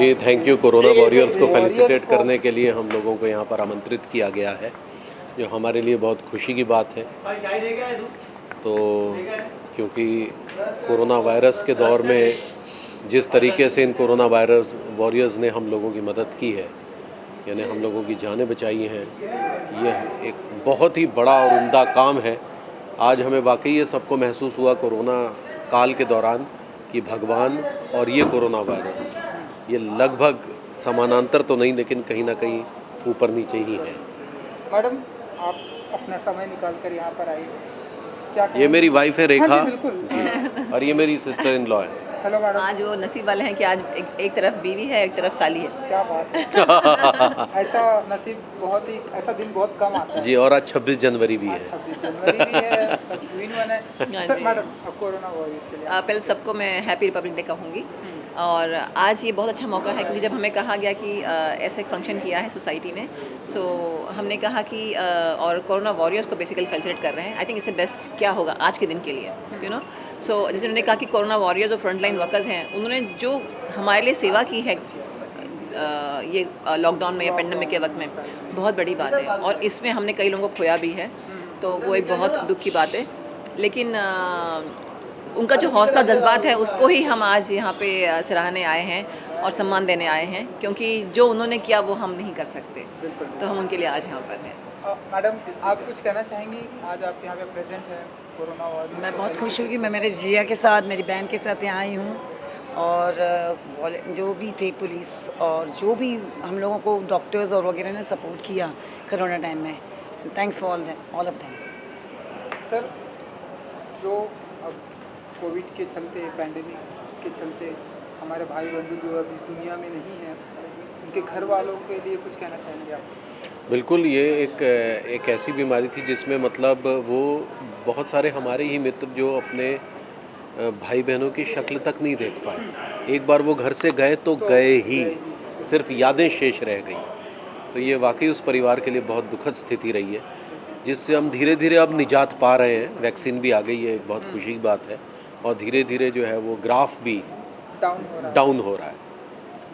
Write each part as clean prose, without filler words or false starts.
Ji thank you. Corona warriors को felicitate करने के लिए हम लोगों को यहाँ पर आमंत्रित किया गया है, जो हमारे लिए बहुत खुशी की बात है। तो क्योंकि कोरोना वायरस के दौर में जिस तरीके से इन कोरोना वायरस वॉरियर्स ने हम लोगों की मदद की है, यानी हम लोगों की जानें बचाई हैं, यह एक बहुत ही बड़ा और उम्दा काम है। आज हमें वाकई ये सबको महसूस हुआ कोरोना काल के दौरान कि भगवान और ये कोरोना वायरस ये लगभग समानांतर तो नहीं, लेकिन कहीं ना कहीं ऊपर नीचे ही है। मैडम, आप अपना समय निकाल कर यहाँ पर आए, क्या ये मेरी वाइफ है रेखा। हाँ जी, बिल्कुल। और ये मेरी सिस्टर इन लॉ है। Hello madam. आज वो नसीब वाले हैं कि आज एक तरफ बीवी है, एक तरफ साली है। क्या बात है। ऐसा नसीब बहुत ही, ऐसा दिन बहुत कम आता है जी। और आज 26 जनवरी भी है। 26 जनवरी भी है, क्वीन वन है। सर मैडम, कोरोना वॉरियर्स के लिए पहले सबको मैं हैप्पी रिपब्लिक डे कहूँगी। और आज ये बहुत अच्छा मौका है क्योंकि जब हमें कहा गया कि ऐसे एक फंक्शन किया है सोसाइटी ने, सो हमने कहा कि और कोरोना वॉरियर्स को बेसिकली फेलिसिटेट कर रहे हैं। आई थिंक इससे बेस्ट क्या होगा आज के दिन के लिए, यू नो। सो जैसे उन्होंने कहा कि कोरोना वॉरियर्स और फ्रंटलाइन वर्कर्स हैं, उन्होंने जो हमारे लिए सेवा की है ये लॉकडाउन में या पेंडेमिक के वक्त में, बहुत बड़ी बात है। और इसमें हमने कई लोगों को खोया भी है, तो वो एक बहुत दुख की बात है। लेकिन उनका जो हौसला जज्बात है उसको ही हम आज यहाँ पे सराहने आए हैं और सम्मान देने आए हैं, क्योंकि जो उन्होंने किया वो हम नहीं कर सकते। तो हम उनके लिए आज यहाँ पर हैं। मैडम, आप कुछ कहना चाहेंगी? आज आप यहाँ पे प्रेजेंट है कोरोना वॉरियर्स। मैं बहुत खुश हूँ कि मैं मेरे जिया के साथ, मेरी बहन के साथ यहाँ आई हूँ। और जो भी थे पुलिस और जो भी हम लोगों को डॉक्टर्स और वगैरह ने सपोर्ट किया कोरोना टाइम में, thanks for all of them. Sir, जो अब कोविड के चलते, पैंडेमिक के चलते हमारे भाई बंधु जो अब इस दुनिया में नहीं हैं, उनके घर वालों के लिए कुछ कहना चाहेंगे आप? बिल्कुल। ये एक ऐसी बीमारी थी जिसमें मतलब वो बहुत सारे हमारे ही मित्र जो अपने भाई बहनों की शक्ल तक नहीं देख पाए। एक बार वो घर से गए तो गए ही, सिर्फ यादें शेष रह गई। तो ये वाकई उस परिवार के लिए बहुत दुखद स्थिति रही है, जिससे हम धीरे धीरे अब निजात पा रहे हैं। वैक्सीन भी आ गई है, एक बहुत खुशी की बात है। और धीरे धीरे जो है वो ग्राफ भी डाउन हो रहा है।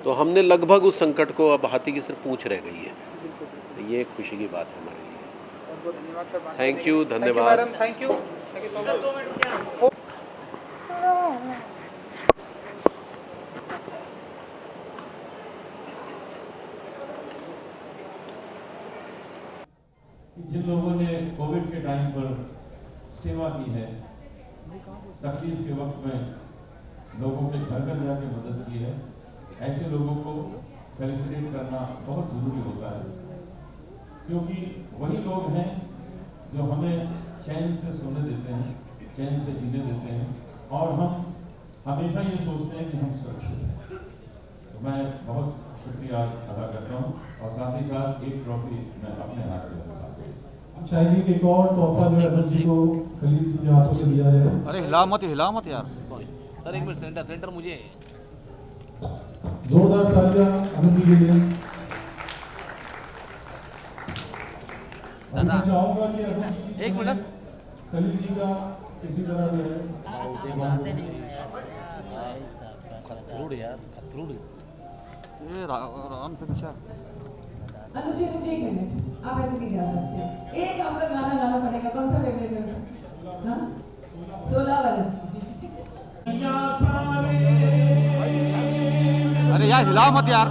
तो हमने लगभग उस संकट को, अब हाथी की सिर्फ पूंछ रह गई है। तो ये एक खुशी की बात है हमारे लिए। बहुत धन्यवाद सर। Thank you. धन्यवाद। Thank you so much. जिन लोगों ने कोविड के टाइम पर सेवा की है, तकलीफ के वक्त में लोगों के घर घर जाके मदद की है, ऐसे लोगों को फेलिसिटेट करना बहुत ज़रूरी होता है, क्योंकि वही लोग हैं जो हमें चैन से सोने देते हैं, चैन से जीने देते हैं, और हम हमेशा ये सोचते हैं कि हम सुरक्षित हैं। तो मैं बहुत शुक्रिया अदा करता हूँ, और साथ ही साथ एक ट्रॉफी मैं अपने हाथ से चाहिए कि एक और तोहफा जो है जी को खलीद जी के हाथों से दिया जाए। अरे हिला मत यार। सर एक मिनट, सेंटर मुझे। जोरदार तालियां अमन जी के लिए। मैं चाहूंगा कि एक मिनट, खलीद जी का किसी तरह जो है खतरूड़ ये राम पिक्चर। मुझे एक मिनट, आप ऐसे नहीं जा सकते। एक आपका गाना गाना पड़ेगा। कौन सा फेवरेट? हाँ, 16 वर्ष। अरे यार हिलाओ मत यार।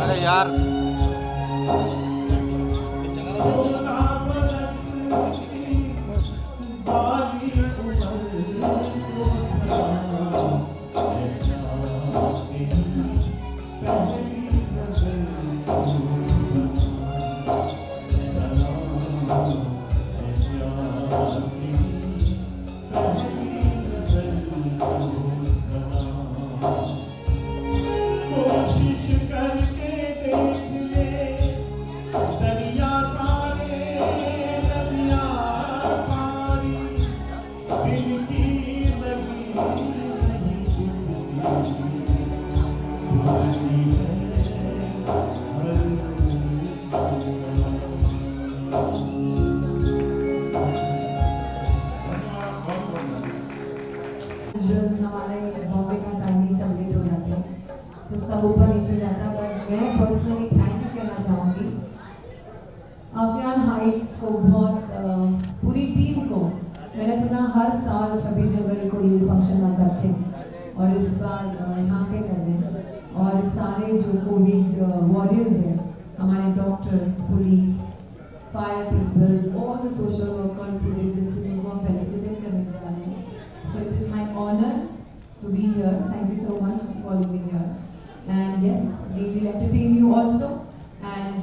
अरे यार Thank you. हमारा ये बॉम्बे का टाइमिंग सब लेट हो जाते हैं, सो सब ऊपर नीचे जाता है। बट मैं पर्सनली थैंक यू कहना चाहूँगी अफियान हाइट्स को, बहुत पूरी टीम को। मैंने सुना हर साल 26 जनवरी को ये फंक्शन आप करते हैं और इस बार यहाँ पे कर रहे हैं। और सारे जो कोविड वॉरियर्स हैं, हमारे doctors, police, fire people, all the social workers who did this thing, उनको हम फेलिसिटेट करने जा रहे हैं। So it is my honor to be here. Thank you so much for calling me here. And yes, we will entertain you also, and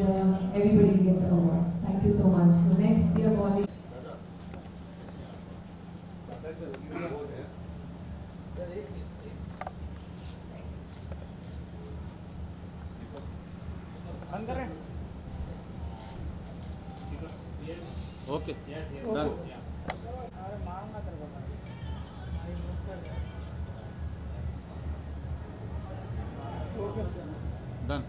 everybody will get the award. Thank you so much. So next we are calling. Okay done done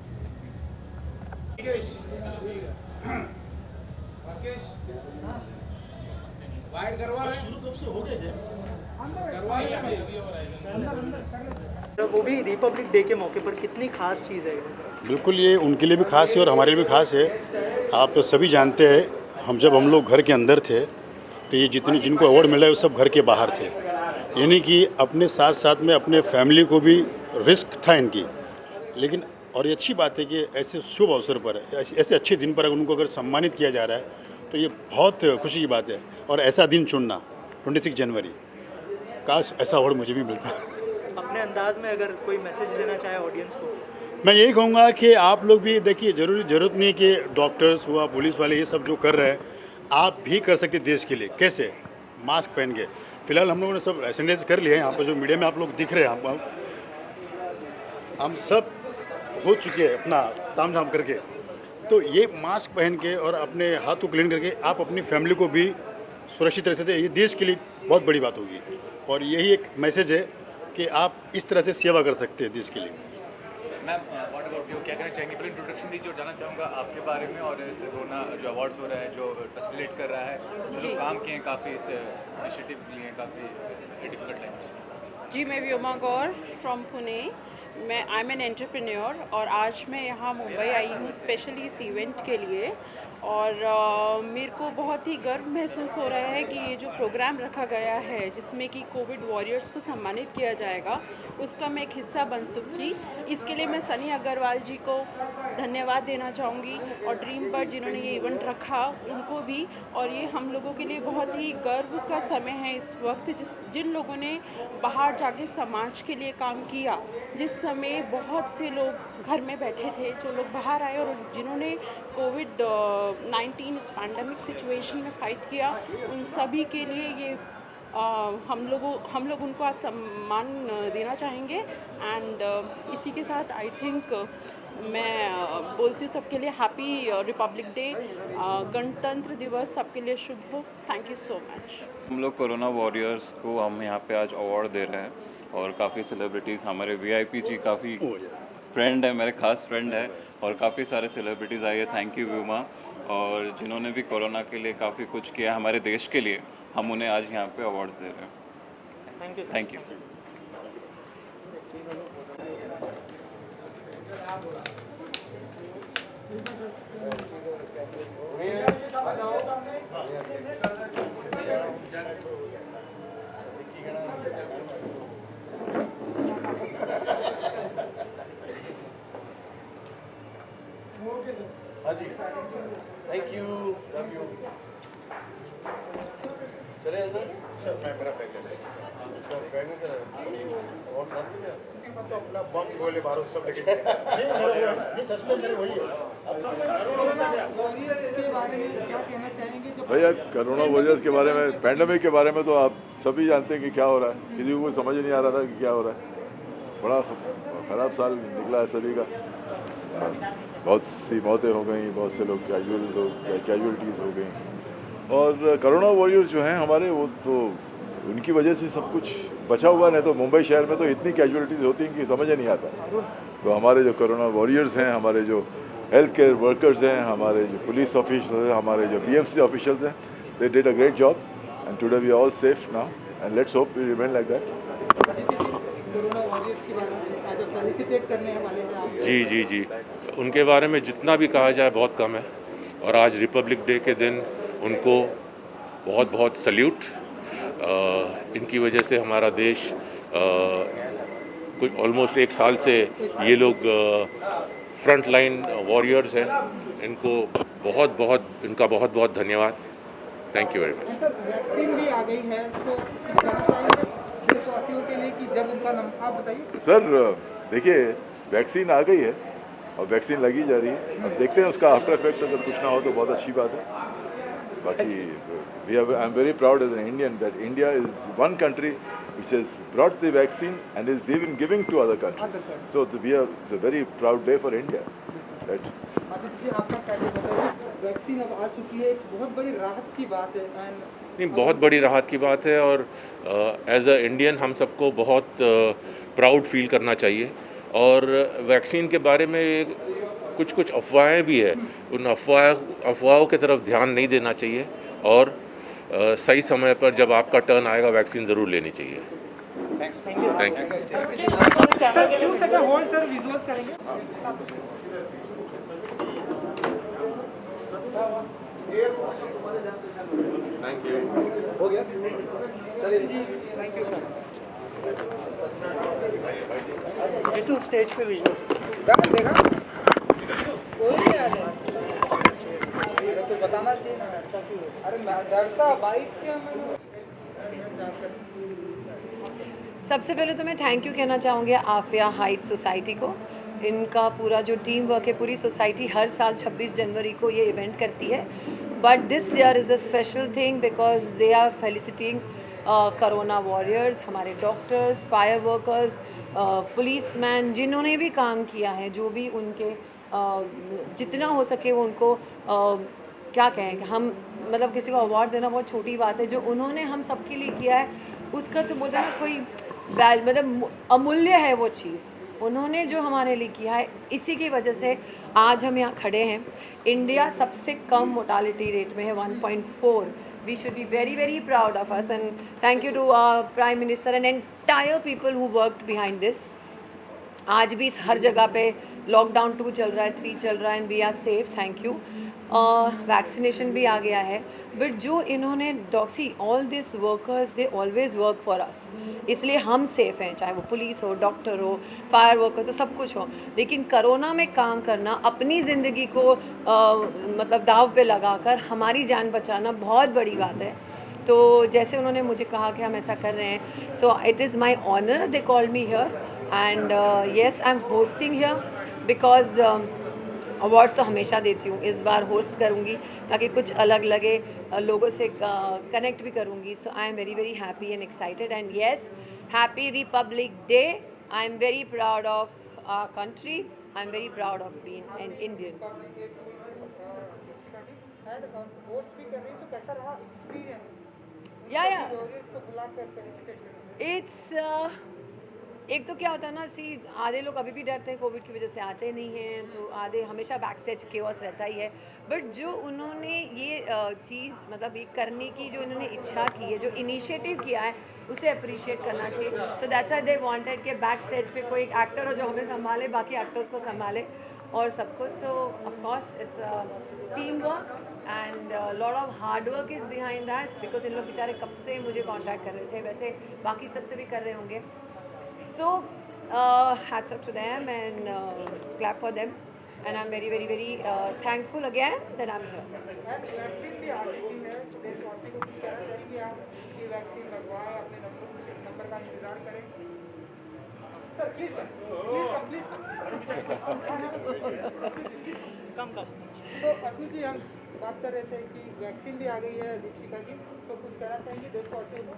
वो भी Republic day के मौके पर कितनी खास चीज़ है ये? बिल्कुल, ये उनके लिए भी खास है और हमारे लिए भी खास है। आप तो सभी जानते हैं, जब हम लोग घर के अंदर थे तो ये जिनको अवार्ड मिला है वो सब घर के बाहर थे, यानी कि अपने साथ साथ में अपने फैमिली को भी रिस्क था इनकी। लेकिन और ये अच्छी बात है कि ऐसे शुभ अवसर पर, ऐसे अच्छे दिन पर अगर उनको अगर सम्मानित किया जा रहा है तो ये बहुत खुशी की बात है। और ऐसा दिन चुनना 26 जनवरी, काश ऐसा अवार्ड मुझे भी मिलता। अपने अंदाज में अगर कोई मैसेज देना चाहे ऑडियंस को? मैं यही कहूँगा कि आप लोग भी देखिए, ज़रूरत नहीं है कि डॉक्टर्स हुआ, पुलिस वाले, ये सब जो कर रहे हैं आप भी कर सकते देश के लिए। कैसे? मास्क पहन के। फिलहाल हम लोगों ने सब सैनिटाइज कर लिए हैं। यहाँ पर जो मीडिया में आप लोग दिख रहे हैं, हम सब हो चुके हैं अपना ताम झाम करके। तो ये मास्क पहन के और अपने हाथ को क्लीन करके आप अपनी फैमिली को भी सुरक्षित रख सकते हैं। ये देश के लिए बहुत बड़ी बात होगी और यही एक मैसेज है कि आप इस तरह से सेवा कर सकते हैं देश के लिए। मैम, व्हाट अबाउट यू, क्या कहना चाहेंगे? पहले इंट्रोडक्शन दीजिए और जानना चाहूँगा आपके बारे में और इस कोरोना जो अवार्ड्स हो रहा है, जो फैसिलिटेट कर रहा है, जो काम किए हैं, काफ़ी इस इनिशिएटिव लिए हैं, काफ़ी डिफिकल्ट टाइम्स। जी, मैं Vyoma Gaur from Pune. I am an entrepreneur और आज मैं यहाँ मुंबई आई हूँ स्पेशली इस इवेंट के लिए। और मेरे को बहुत ही गर्व महसूस हो रहा है कि ये जो प्रोग्राम रखा गया है जिसमें कि कोविड वॉरियर्स को सम्मानित किया जाएगा, उसका मैं एक हिस्सा बन सकी। इसके लिए मैं सनी अग्रवाल जी को धन्यवाद देना चाहूँगी और ड्रीम बर्ड जिन्होंने ये इवेंट रखा उनको भी। और ये हम लोगों के लिए बहुत ही गर्व का समय है इस वक्त, जिन लोगों ने बाहर जाके समाज के लिए काम किया, जिस समय बहुत से लोग घर में बैठे थे, जो लोग बाहर आए और जिन्होंने कोविड-19 इस पैंडमिक सिचुएशन में फाइट किया, उन सभी के लिए ये हम लोग उनको आज सम्मान देना चाहेंगे। एंड इसी के साथ आई थिंक मैं बोलती हूँ सबके लिए हैप्पी रिपब्लिक डे, गणतंत्र दिवस सबके लिए शुभ हो। Thank you so much. हम लोग कोरोना वॉरियर्स को हम यहाँ पे आज अवार्ड दे रहे हैं और काफ़ी सेलिब्रिटीज़, हमारे VIP जी काफ़ी फ्रेंड है, मेरे खास फ्रेंड है और काफ़ी सारे सेलिब्रिटीज़ आए हैं। थैंक यू व्योमा, और जिन्होंने भी कोरोना के लिए काफ़ी कुछ किया हमारे देश के लिए, हम उन्हें आज यहाँ पे अवार्ड्स दे रहे हैं। Thank you. Thank you, love you. चले सर, मैं मेरा बैग ले बैग में और साथ में तो अपना बम गोले बारूद सब लेके नहीं सच में मेरे वही है। भैया, कोरोना वॉरियर्स के बारे में, पैंडेमिक के बारे में तो आप सभी जानते हैं कि क्या हो रहा है। किसी को समझ नहीं आ रहा था कि क्या हो रहा है। बड़ा ख़राब साल निकला है सभी का। बहुत सी मौतें हो गई, बहुत से लोग कैजुअलिटीज़ हो गई। और कोरोना वॉरियर्स जो हैं हमारे, वो तो उनकी वजह से सब कुछ बचा हुआ, नहीं तो मुंबई शहर में तो इतनी कैजुअलिटीज़ होती हैं कि समझ ही नहीं आता। तो हमारे जो कोरोना वॉरियर्स हैं, हमारे जो हेल्थ केयर वर्कर्स हैं, हमारे जो पुलिस ऑफिसर्स हैं, हमारे जो BMC ऑफिशियल्स हैं, they did a great job and today we all safe now and let's hope we remain like that. Corona warriors के बारे में आज फेलिसिटेट करने वाले हैं आप। जी जी जी, उनके बारे में जितना भी कहा जाए बहुत कम है, और आज रिपब्लिक डे के दिन उनको बहुत बहुत सल्यूट। इनकी वजह से हमारा देश कुछ ऑलमोस्ट 1 साल से ये लोग फ्रंट लाइन वॉरियर्स हैं, इनको बहुत बहुत इनका बहुत बहुत धन्यवाद। Thank you very much. Sir vaccine भी आ गई है, तो कहना चाहेंगे देशवासियों के लिए कि जब उनका आप बताइए। सर देखिए, वैक्सीन आ गई है और वैक्सीन लगी जा रही है, अब देखते हैं उसका आफ्टर इफेक्ट अगर कुछ ना हो तो बहुत अच्छी बात है। बाकी I am very proud as an Indian that India is one country which has brought the vaccine and is even giving to other countries. So it's a very proud day for India. Right? Aditya ji, आपका क्या बताइए, vaccine अब आ चुकी है, एक बहुत बड़ी राहत की बात है। नहीं, बहुत बड़ी राहत की बात है, और एज अ इंडियन हम सबको बहुत प्राउड फील करना चाहिए। और वैक्सीन के बारे में कुछ अफवाहें भी है, उन अफवाहों की तरफ ध्यान नहीं देना चाहिए, और सही समय पर जब आपका टर्न आएगा वैक्सीन ज़रूर लेनी चाहिए। Thank you. हो गया, चलिए जी, thank you sir. Jeetu stage पे देखा कोई नहीं आ रहा, तो बताना चाहिए ना। अरे मैं डरता बाइक क्या। सबसे पहले तो मैं थैंक यू कहना चाहूँगी आफिया हाइट्स सोसाइटी को। इनका पूरा जो टीम वर्क है, पूरी सोसाइटी हर साल 26 जनवरी को ये इवेंट करती है, but this year is a special thing because they are felicitating corona warriors, हमारे डॉक्टर्स, फायर वर्कर्स, पुलिसमैन, जिन्होंने भी काम किया है, जो भी उनके जितना हो सके वो उनको क्या कहें, हम मतलब किसी को अवार्ड देना बहुत छोटी बात है, जो उन्होंने हम सबके लिए किया है उसका तो बोलते हैं कोई मतलब अमूल्य है वो चीज़, उन्होंने जो हमारे लिए किया है, इसी की वजह से आज हम यहाँ खड़े हैं। इंडिया सबसे कम मोर्टालिटी रेट में है, 1.4। We should be very very proud of us and thank you to prime minister and entire people who worked behind this. आज भी हर जगह पे लॉकडाउन 2 चल रहा है, 3 चल रहा है and we are safe, thank you. Vaccination भी आ गया है, बट जो इन्होंने डॉक्सी all this workers they always work for us, इसलिए हम सेफ़ हैं, चाहे वो पुलिस हो, डॉक्टर हो, फायर वर्कर्स हो, सब कुछ हो। लेकिन कोरोना में काम करना, अपनी ज़िंदगी को मतलब दाव पे लगाकर हमारी जान बचाना बहुत बड़ी बात है। तो जैसे उन्होंने मुझे कहा कि हम ऐसा कर रहे हैं, so it is my honour they call me here and yes I am hosting here because awards तो हमेशा देती हूँ, इस बार होस्ट करूँगी ताकि कुछ अलग लगे, लोगों से कनेक्ट भी करूँगी। So I am very very happy and excited and yes, happy republic day. I am very proud of our country, I am very proud of being an Indian. Yeah it's एक तो क्या होता है ना, आधे लोग अभी भी डरते हैं, कोविड की वजह से आते नहीं हैं, तो आधे हमेशा बैक स्टेज केओस रहता ही है, बट जो उन्होंने ये चीज़ मतलब ये करने की जो इन्होंने इच्छा की है, जो इनिशिएटिव किया है, उसे अप्रिशिएट करना चाहिए। So that's why they wanted कि बैक स्टेज पे कोई एक एक्टर हो जो हमें संभाले, बाकी एक्टर्स को संभाले और सबको। सो of course its team work and lot of hard work is behind that, because in लोग बेचारे कब से मुझे कॉन्टैक्ट कर रहे थे, वैसे बाकी सबसे भी कर रहे होंगे। So hats off to them and clap for them, and I'm very very very thankful again that I'm here. Vaccine भी आ चुकी है, तो देशवासी को कुछ कहना चाहिए आप कि वैक्सीन लगवाएं, अपने नंबर का इंतजार करें। Sir please come. तो अश्विन जी, हम बात कर रहे थे कि वैक्सीन भी आ गई है दीपिका जी, तो कुछ कहना चाहेंगे देशवासियों को?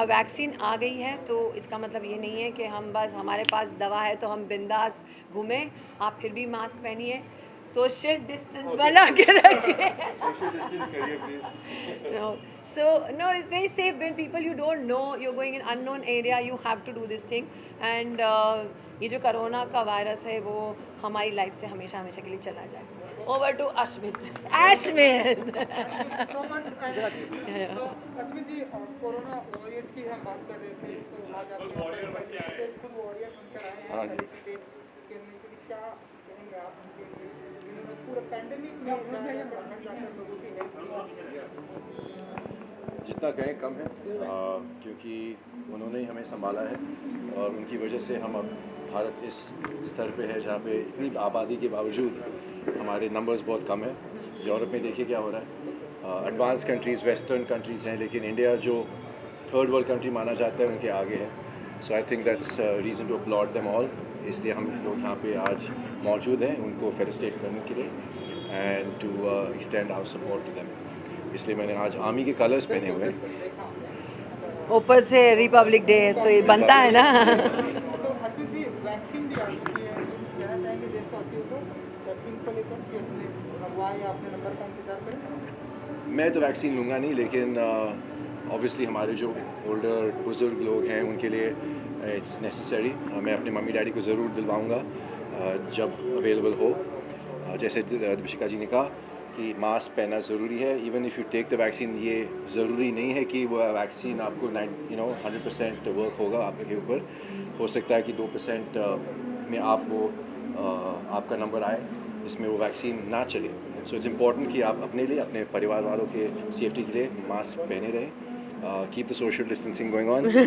वैक्सीन आ गई है तो इसका मतलब ये नहीं है कि हम बस हमारे पास दवा है तो हम बिंदास घूमें। आप फिर भी मास्क पहनिए, सोशल डिस्टेंस बना के रखिए। सोशल डिस्टेंस करिए please. No. So no, it's very safe when people you don't know, you're going in unknown area, you have to do this thing. And ये जो कोरोना का वायरस है वो हमारी लाइफ से हमेशा हमेशा के लिए चला जाए। Over to Ashmit. Ashmit. so much and so Ashmit ji corona warriors की हम बात कर रहे थे तो आज आप वॉरियर बन के आए हैं फेलिसिटेट करने के लिए क्या कहेंगे आप उनके लिए जिन्होंने पूरा पैंडेमिक में जाकर लोगों की हेल्प की। जितना कहें कम है क्योंकि उन्होंने ही हमें संभाला है और उनकी वजह से हम अब भारत इस स्तर पे है जहाँ पे इतनी आबादी के बावजूद हमारे नंबर्स बहुत कम है। यूरोप में देखिए क्या हो रहा है, एडवांस कंट्रीज़ वेस्टर्न कंट्रीज़ हैं लेकिन इंडिया जो थर्ड वर्ल्ड कंट्री माना जाता है उनके आगे है। So I think that's reason to upload them all. इसलिए हम लोग यहाँ पे आज मौजूद हैं उनको फेलिसिटेट करने के लिए and to extend our support to them. इसलिए मैंने आज आर्मी के कलर्स पहने हुए हैं। ऊपर से रिपब्लिक डे है सो ये बनता है ना। तो अश्वित जी वैक्सीन भी आ चुकी है, कुछ कहना चाहेंगे देशवासियों को वैक्सीन को लेकर कि अपने लगवाएं या अपने नंबर का इंतजार करें? मैं तो वैक्सीन लूँगा नहीं लेकिन ऑब्वियसली हमारे जो ओल्डर बुज़ुर्ग लोग हैं उनके लिए इट्स नेसेसरी। मैं अपने मम्मी डैडी को ज़रूर दिलवाऊँगा जब अवेलेबल हो। जैसे दीपिका जी ने कहा कि मास्क पहनना ज़रूरी है। Even if you take the vaccine ये ज़रूरी नहीं है कि वो वैक्सीन आपको 100% वर्क होगा आपके ऊपर। हो सकता है कि 2% में आप वो आपका नंबर आए जिसमें वो वैक्सीन ना चले। सो इट्स इम्पॉर्टेंट कि आप अपने लिए अपने परिवार वालों के सेफ्टी के लिए मास्क पहने रहें। Keep the social distancing going on. इसके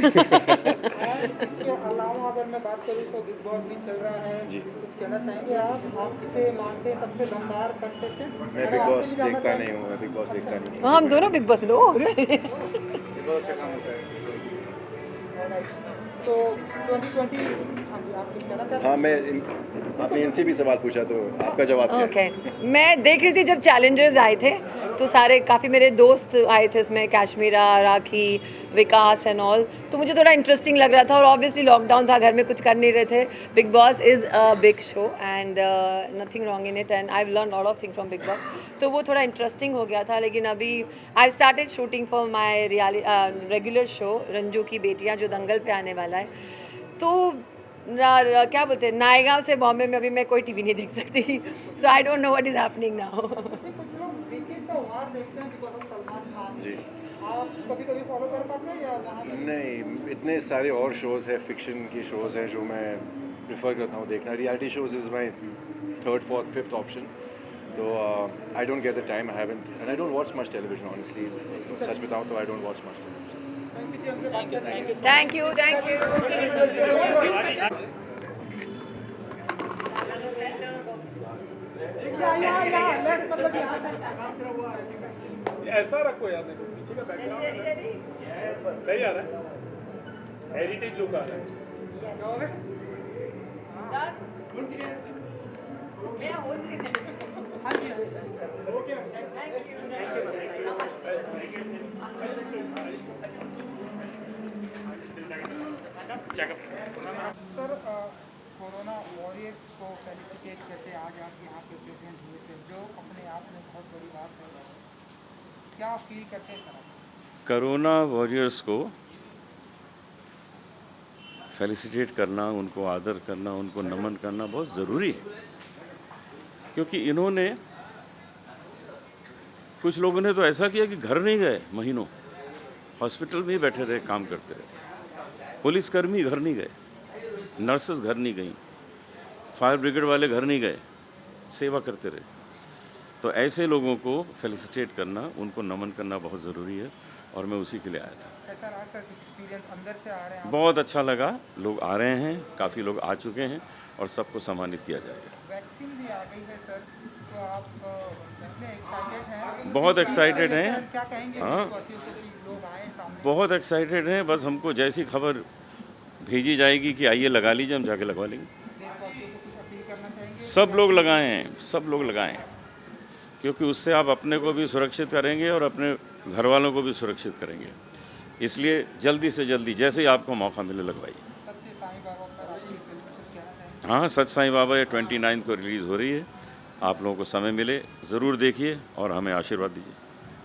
अलावा अगर मैं बात करूँ तो बिग बॉस भी चल रहा है जी। कुछ कहना चाहेंगे आप किसे मानते हैं सबसे दमदार कंटेस्टेंट? मैं बिग बॉस देखता नहीं हूँ, मैं बिग बॉस देखता नहीं हूँ। हम दोनों बिग बॉस में तो बहुत अच्छा काम होता है। तो 2020 आप कुछ कहना चाहते हैं? हाँ, मैं आपने इनसे भी सवाल पूछा तो आपका जवाब क्या है? ओके मैं देख रही थी जब चैलेंजर्स आए थे तो सारे काफ़ी मेरे दोस्त आए थे उसमें, काश्मीरा, राखी, विकास एंड ऑल। तो मुझे थोड़ा इंटरेस्टिंग लग रहा था और ऑब्वियसली लॉकडाउन था, घर में कुछ कर नहीं रहे थे। Big boss is a big show and nothing wrong in it and I have learn lot of thing from big boss. तो वो थोड़ा इंटरेस्टिंग हो गया था। लेकिन अभी I started shooting for my regular show Ranju की बेटियाँ जो दंगल पे आने वाला है। तो क्या बोलते हैं, नायगांव से बॉम्बे में अभी मैं कोई टीवी नहीं देख सकती। So I don't know what is happening now. कुछ लोग क्रिकेट का वार देखते हैं बिकॉज ऑफ सलमान खान। जी। आप कभी फॉलो कर पाते हैं या वहाँ पे? नहीं, इतने सारे और शोज़ है, फिक्शन के शोज़ हैं जो मैं प्रेफर करता हूँ देखना। Reality shows is my third, fourth, fifth option. तो I don't get the time, I haven't and I don't watch much television honestly. सच बताऊँ तो I don't watch much television. Thank you thank you. मतलब यहाँ से ऐसा रखो यार, देखो पीछे का बैकग्राउंड सही आ रहा है, हेरिटेज लुक आ रहा है। मेरा होस्ट हाँ जी okay thank sir corona warriors को फेलिसिटेट करते आज आप यहाँ पे प्रेजेंट हुए सर, जो अपने आप में बहुत बड़ी बात है। क्या फील करते हैं सर? कोरोना वॉरियर्स को फेलिसिटेट करना, उनको आदर करना, उनको नमन करना बहुत ज़रूरी है क्योंकि इन्होंने, कुछ लोगों ने तो ऐसा किया कि घर नहीं गए, महीनों हॉस्पिटल में ही बैठे रहे, काम करते रहे। पुलिसकर्मी घर नहीं गए, नर्सेस घर नहीं गई, फायर ब्रिगेड वाले घर नहीं गए, सेवा करते रहे। तो ऐसे लोगों को फेलिसिटेट करना, उनको नमन करना बहुत ज़रूरी है और मैं उसी के लिए आया था। कैसा रहा सर एक्सपीरियंस? अंदर से आ रहे हैं आप? बहुत अच्छा लगा, लोग आ रहे हैं, काफ़ी लोग आ चुके हैं और सबको सम्मानित किया जाएगा। वैक्सीन भी आ गई है सर, तो आप कितने एक्साइटेड हैं? बहुत एक्साइटेड हैं। क्या कहेंगे हाँ, देशवासियों को कि लोग आए सामने? बहुत एक्साइटेड हैं। बस हमको जैसी खबर भेजी जाएगी कि आइए लगा लीजिए, हम जाके लगवा लेंगे। देशवासियों को कुछ अपील करना चाहेंगे? सब लोग लगाएं, सब लोग लगाएं, क्योंकि उससे आप अपने को भी सुरक्षित करेंगे और अपने घर वालों को भी सुरक्षित करेंगे। इसलिए जल्दी से जल्दी जैसे ही आपको मौका मिले लगवाइए। सत्य साईं बाबा पर आपकी फिल्म कुछ कहना चाहेंगे? हाँ, सच साईं बाबा ये 29 को रिलीज़ हो रही है आप लोगों को समय मिले ज़रूर देखिए और हमें आशीर्वाद दीजिए।